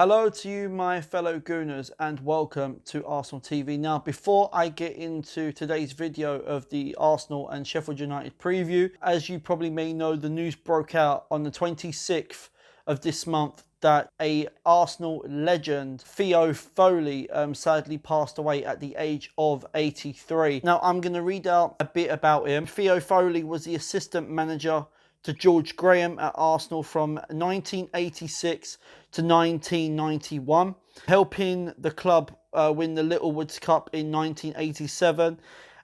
Hello to you, my fellow Gooners, and welcome to Arsenal TV. Now, before I get into today's video of the Arsenal and Sheffield United preview, as you probably may know, the news broke out on the 26th of this month that a Arsenal legend, Theo Foley, sadly passed away at the age of 83. Now, I'm going to read out a bit about him. Theo Foley was the assistant manager to George Graham at Arsenal from 1986 to 1991, helping the club win the Littlewoods Cup in 1987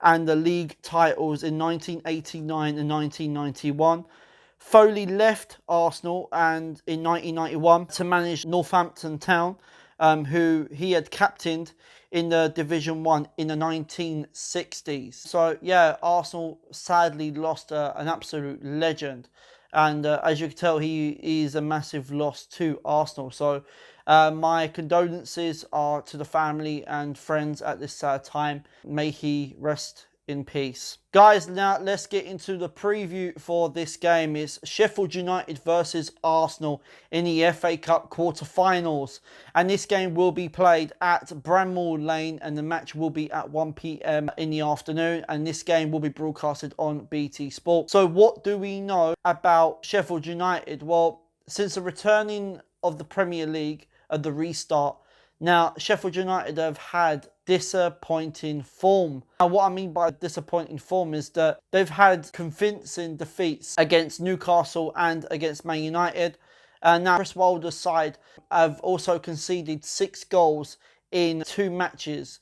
and the league titles in 1989 and 1991. Foley left Arsenal and in 1991 to manage Northampton Town, who he had captained in the Division 1 in the 1960s. So yeah, Arsenal sadly lost an absolute legend. And as you can tell, he is a massive loss to Arsenal. So my condolences are to the family and friends at this sad time. May he rest in peace. Guys, now let's get into the preview for this game. It's Sheffield United versus Arsenal in the FA Cup quarter-finals. And this game will be played at Bramall Lane and the match will be at 1 p.m. in the afternoon. And this game will be broadcasted on BT Sport. So what do we know about Sheffield United? Well, since the returning of the Premier League, the restart, now Sheffield United have had disappointing form. Now, what I mean by disappointing form is that they've had convincing defeats against Newcastle and against Man United. Now, Chris Wilder's side have also conceded 6 goals in 2 matches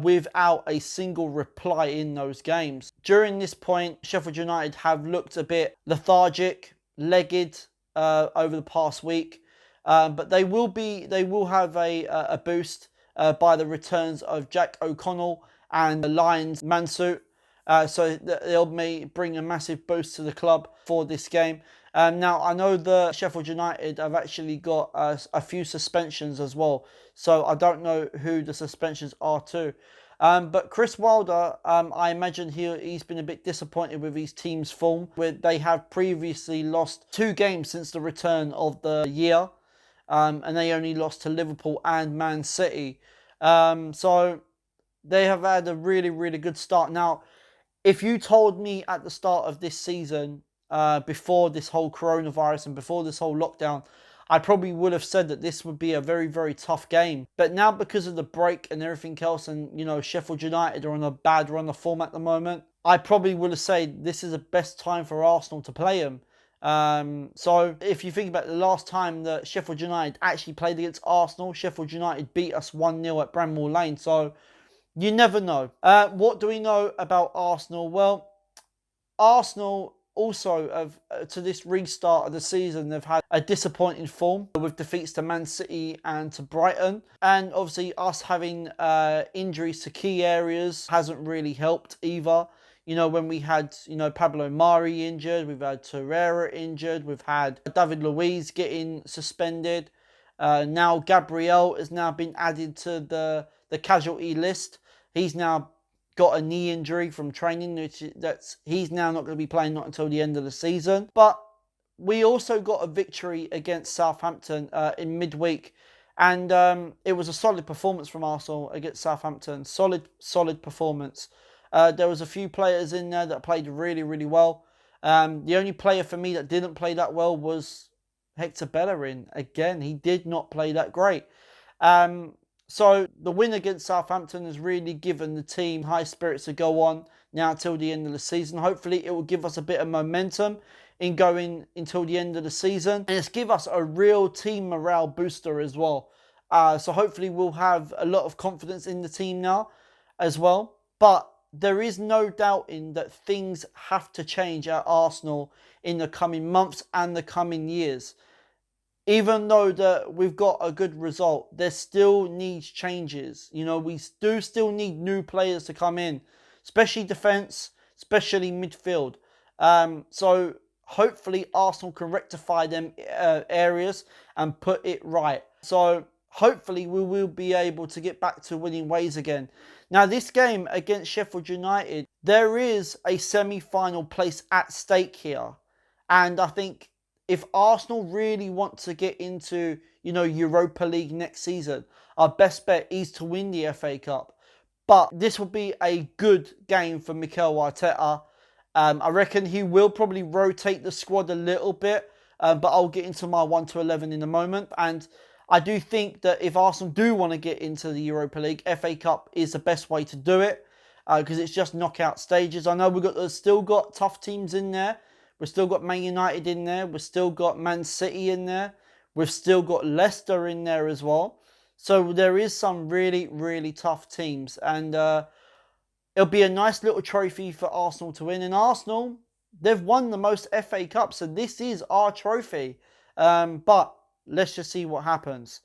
without a single reply in those games. During this point, Sheffield United have looked a bit lethargic, legged over the past week. But they will have a boost by the returns of Jack O'Connell and Lyons Mansut. So they'll may bring a massive boost to the club for this game. Now, I know the Sheffield United have actually got a few suspensions as well. So I don't know who the suspensions are to. But Chris Wilder, I imagine he's been a bit disappointed with his team's form. They have previously lost 2 games since the return of the year. And they only lost to Liverpool and Man City. So they have had a really, really good start. Now, if you told me at the start of this season, before this whole coronavirus and before this whole lockdown, I probably would have said that this would be a very, very tough game. But now because of the break and everything else, and, you know, Sheffield United are on a bad run of form at the moment, I probably would have said this is the best time for Arsenal to play them. So if you think about the last time that Sheffield United actually played against Arsenal, Sheffield United beat us 1-0 at Bramall Lane. So you never know. What do we know about Arsenal? Well, Arsenal also have, to this restart of the season, they've had a disappointing form with defeats to Man City and to Brighton. And obviously us having injuries to key areas hasn't really helped either. You know, when we had, Pablo Mari injured, we've had Torreira injured, we've had David Luiz getting suspended. Now Gabriel has now been added to the casualty list. He's now got a knee injury from training, he's now not going to be playing not until the end of the season. But we also got a victory against Southampton in midweek. And it was a solid performance from Arsenal against Southampton. Solid performance. There was a few players in there that played really, really well. The only player for me that didn't play that well was Hector Bellerin. Again, he did not play that great. So the win against Southampton has really given the team high spirits to go on now till the end of the season. Hopefully it will give us a bit of momentum in going until the end of the season. And it's give us a real team morale booster as well. So hopefully we'll have a lot of confidence in the team now as well. But there is no doubting that things have to change at Arsenal in the coming months and the coming years. Even though that we've got a good result, there still needs changes. You know, we do still need new players to come in, especially defence, especially midfield. So hopefully Arsenal can rectify them areas and put it right. So hopefully we will be able to get back to winning ways again. Now, this game against Sheffield United, there is a semi-final place at stake here. And I think if Arsenal really want to get into, Europa League next season, our best bet is to win the FA Cup. But this will be a good game for Mikel Arteta. I reckon he will probably rotate the squad a little bit, but I'll get into my 1 to 11 in a moment. And I do think that if Arsenal do want to get into the Europa League, FA Cup is the best way to do it, because it's just knockout stages. I know we've still got tough teams in there. We've still got Man United in there. We've still got Man City in there. We've still got Leicester in there as well. So there is some really, really tough teams. And it'll be a nice little trophy for Arsenal to win. And Arsenal, they've won the most FA Cups. So this is our trophy. But let's just see what happens.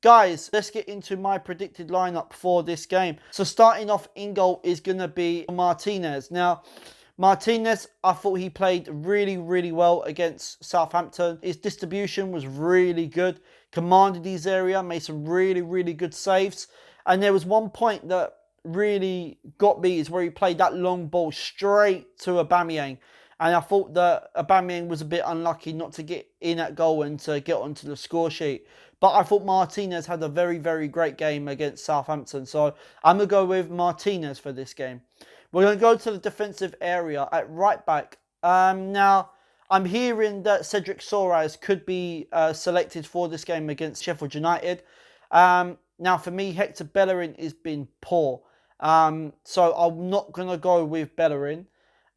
Guys, let's get into my predicted lineup for this game. So starting off in goal is going to be Martinez. Now, Martinez, I thought he played really, really well against Southampton. His distribution was really good. Commanded his area, made some really, really good saves. And there was one point that really got me is where he played that long ball straight to Aubameyang. And I thought that Aubameyang was a bit unlucky not to get in at goal and to get onto the score sheet. But I thought Martinez had a very, very great game against Southampton. So I'm going to go with Martinez for this game. We're going to go to the defensive area at right back. Now, I'm hearing that Cedric Soares could be selected for this game against Sheffield United. Now, for me, Hector Bellerin has been poor. So I'm not going to go with Bellerin.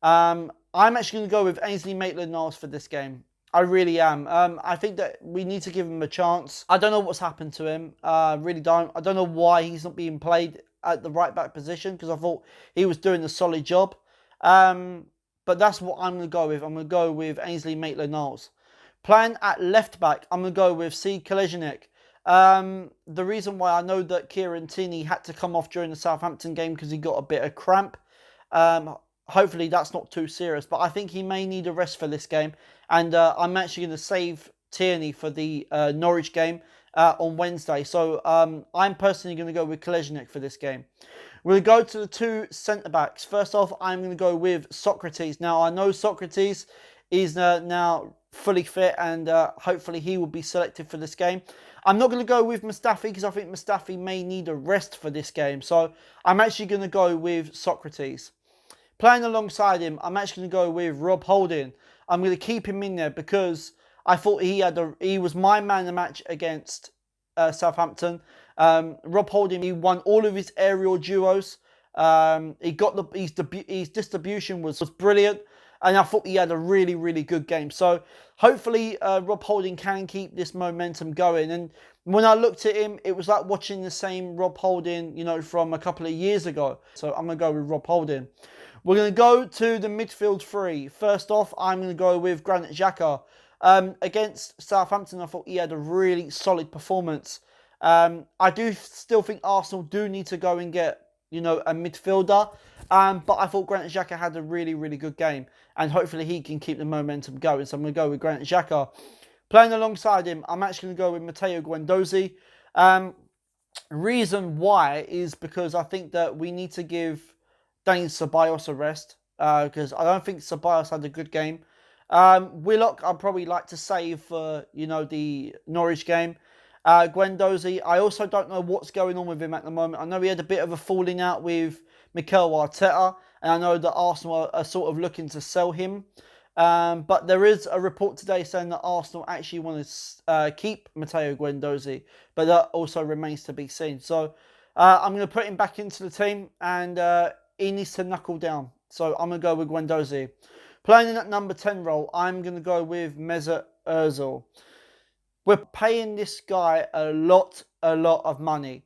I'm actually going to go with Ainsley Maitland-Niles for this game. I really am. I think that we need to give him a chance. I don't know what's happened to him. Really don't. I don't know why he's not being played at the right back position, because I thought he was doing a solid job. But that's what I'm going to go with. I'm going to go with Ainsley Maitland-Niles. Playing at left back, I'm going to go with C. Koležník. The reason why I know that Kieran Tierney had to come off during the Southampton game because he got a bit of cramp. Hopefully that's not too serious, but I think he may need a rest for this game. And I'm actually going to save Tierney for the Norwich game on Wednesday. So I'm personally going to go with Koležník for this game. We're going to go to the two centre-backs. First off, I'm going to go with Socrates. Now, I know Socrates is now fully fit, and hopefully he will be selected for this game. I'm not going to go with Mustafi because I think Mustafi may need a rest for this game. So I'm actually going to go with Socrates. Playing alongside him, I'm actually going to go with Rob Holding. I'm going to keep him in there because I thought he was my man of the match against Southampton. Rob Holding, he won all of his aerial duos. His distribution was brilliant. And I thought he had a really, really good game. So hopefully Rob Holding can keep this momentum going. And when I looked at him, it was like watching the same Rob Holding, from a couple of years ago. So I'm going to go with Rob Holding. We're going to go to the midfield three. First off, I'm going to go with Granit Xhaka. Against Southampton, I thought he had a really solid performance. I do still think Arsenal do need to go and get, a midfielder. But I thought Granit Xhaka had a really, really good game. And hopefully he can keep the momentum going. So I'm going to go with Granit Xhaka. Playing alongside him, I'm actually going to go with Matteo Guendouzi. Reason why is because I think that we need to give Dani Ceballos a rest. Because I don't think Ceballos had a good game. Willock, I'd probably like to save for, the Norwich game. Guendouzi, I also don't know what's going on with him at the moment. I know he had a bit of a falling out with Mikel Arteta, and I know that Arsenal are sort of looking to sell him. But there is a report today saying that Arsenal actually want to keep Matteo Guendouzi, but that also remains to be seen. So I'm going to put him back into the team, and he needs to knuckle down. So I'm going to go with Guendouzi. Playing in that number 10 role, I'm going to go with Mesut Ozil. We're paying this guy a lot of money,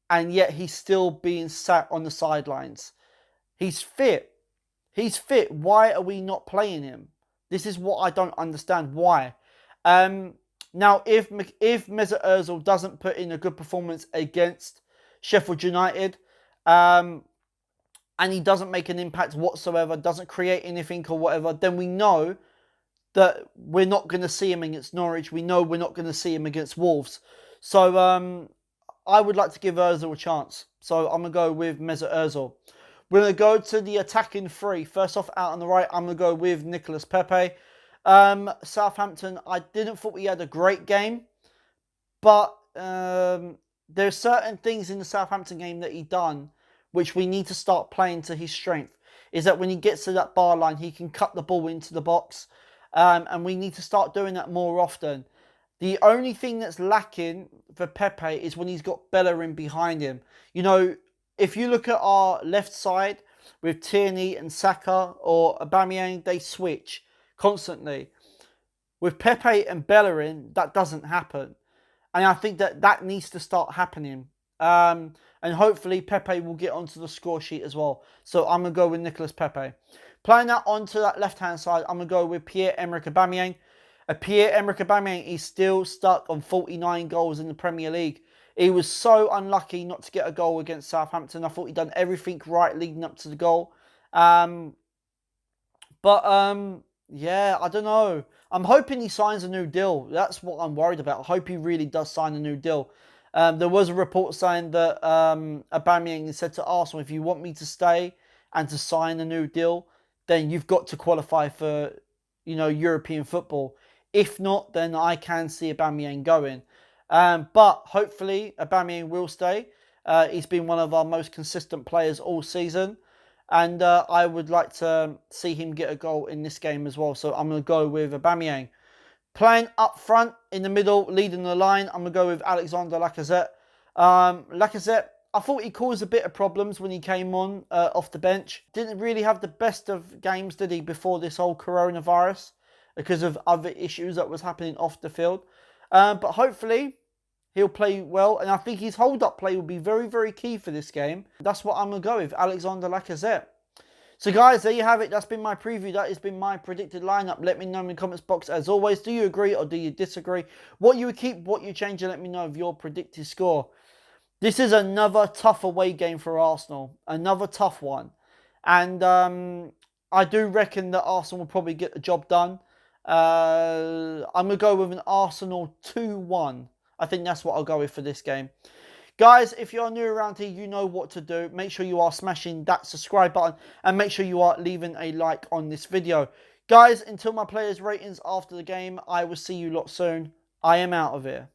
and yet he's still being sat on the sidelines. He's fit. Why are we not playing him? This is what I don't understand. Why? Now, if Mesut Ozil doesn't put in a good performance against Sheffield United, and he doesn't make an impact whatsoever, doesn't create anything or whatever, then we know that we're not going to see him against Norwich. We know we're not going to see him against Wolves. So I would like to give Ozil a chance. So I'm going to go with Mesut Ozil. We're going to go to the attacking three. First off, out on the right, I'm going to go with Nicolas Pepe. Southampton, I didn't thought we had a great game, but there's certain things in the Southampton game that he done which we need to start playing to his strength. Is that when he gets to that bar line, he can cut the ball into the box, and we need to start doing that more often. The only thing that's lacking for Pepe is when he's got Bellerin behind him. You know, if you look at our left side with Tierney and Saka or Aubameyang, they switch constantly. With Pepe and Bellerin, that doesn't happen. And I think that needs to start happening. And hopefully Pepe will get onto the score sheet as well. So I'm going to go with Nicolas Pepe. Playing that onto that left-hand side, I'm going to go with Pierre-Emerick Aubameyang. Pierre-Emerick Aubameyang is still stuck on 49 goals in the Premier League. He was so unlucky not to get a goal against Southampton. I thought he'd done everything right leading up to the goal. Yeah, I don't know. I'm hoping he signs a new deal. That's what I'm worried about. I hope he really does sign a new deal. There was a report saying that Aubameyang said to Arsenal, if you want me to stay and to sign a new deal, then you've got to qualify for, European football. If not, then I can see Aubameyang going. But hopefully Aubameyang will stay. He's been one of our most consistent players all season. And I would like to see him get a goal in this game as well. So I'm going to go with Aubameyang. Playing up front, in the middle, leading the line, I'm going to go with Alexander Lacazette. Lacazette, I thought he caused a bit of problems when he came on off the bench. Didn't really have the best of games, did he, before this whole coronavirus, because of other issues that was happening off the field. But hopefully he'll play well, and I think his hold-up play will be very, very key for this game. That's what I'm going to go with, Alexander Lacazette. So guys, there you have it. That's been my preview. That has been my predicted lineup. Let me know in the comments box as always. Do you agree or do you disagree? What you would keep, what you change, and let me know of your predicted score. This is another tough away game for Arsenal. Another tough one. And I do reckon that Arsenal will probably get the job done. I'm going to go with an Arsenal 2-1. I think that's what I'll go with for this game. Guys, if you're new around here, you know what to do. Make sure you are smashing that subscribe button and make sure you are leaving a like on this video. Guys, until my players' ratings after the game, I will see you lot soon. I am out of here.